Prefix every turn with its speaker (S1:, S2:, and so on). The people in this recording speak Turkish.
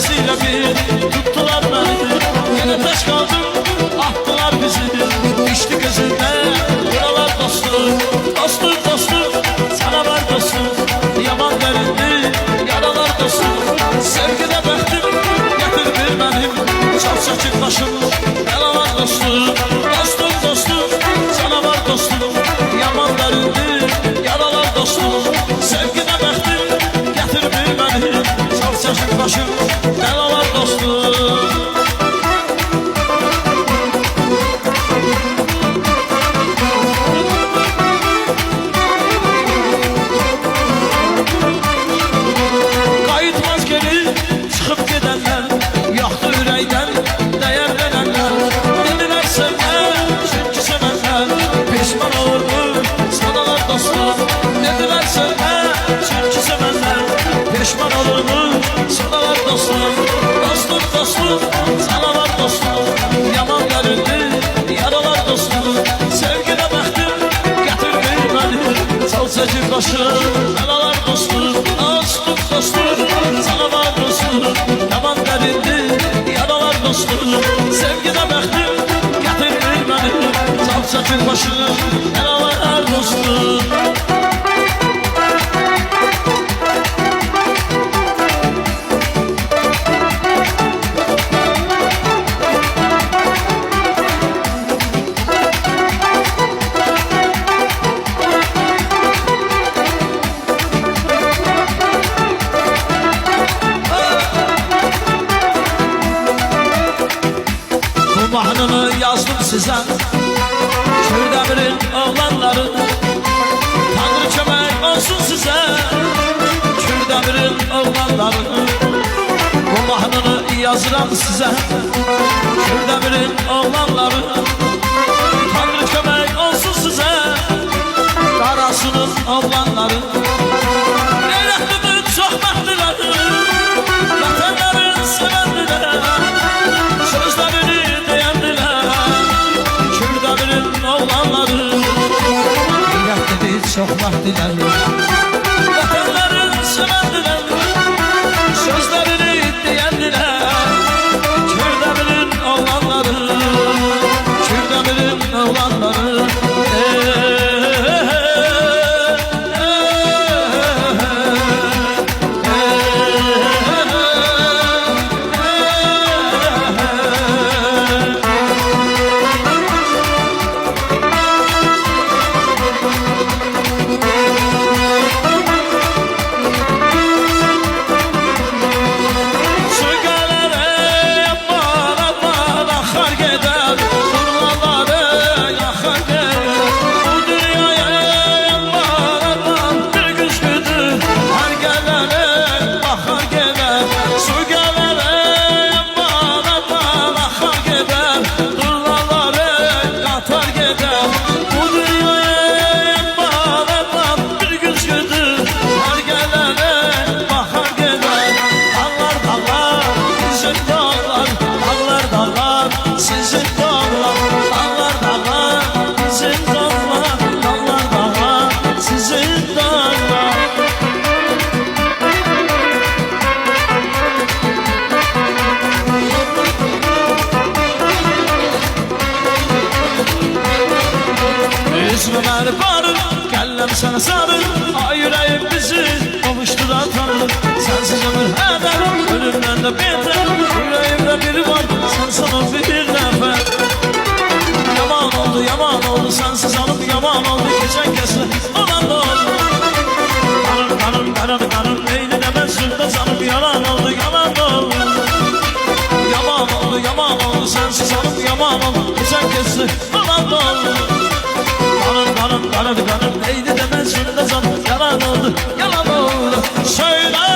S1: sevdasıyla bir tuttular beni. Yine taş kaldım, attılar bizi. İşte gözünde buralar dostum, dostum dostum, sana var dostum. Yaman derindi yaralar dostum. Sevgide bektim getirdi benim, çal çekik başım belalar dostum. Dostum dostum, sana var dostum. Yaman derindi yaralar dostum. Sevgide bektim getirdi benim, çal çekik başım belalar dostum. Pişman olur mu? Sadalar dostum, dostum dostum, sana var dostum. Yaman derindi yaralar dostum. Sevgine baktım getirdi beni, çal çekik başım belalar dostum. Dostum dostum, sana var dostum. Yaman derindi yaralar dostum. Sevgine baktım getirdi beni, çal çekik başım belalar dostum. Mahnını yazdım size, Kürdemirin oğlanları. Tanrı kömək olsun size, Kürdemirin oğlanları. Bu mahnını yazıram size, Kürdemirin oğlanları. Tanrı kömək olsun size, Qarasının oğlanları. Qeyrətlidir, çox bəxtlidir, vətənlərin sevənlidir. Sözlərini çok vaktiler, vətənlərin sevəndiler. Sözlərini deyəndiler. Kürdəmirin oğlanları, Kürdəmirin oğlanları. Üzmeler barım, kellem sana sarım. Ay yüreğim bizi kavuşturan tanrım. Sensiz ömür heder, ölümden de beter. Yüreğimde biri var, sensin o bir nefer. Yaman oldu sensiz hanım, yaman oldu geçen kesme olan da oldu. Kanım neydi demez sürde sanım. Yalan oldu da oldu. Yaman oldu sensiz hanım, yaman oldu geçen kesme olan da oldu. Kanım neydi demez şurada zan. Yalan oldu, söyle.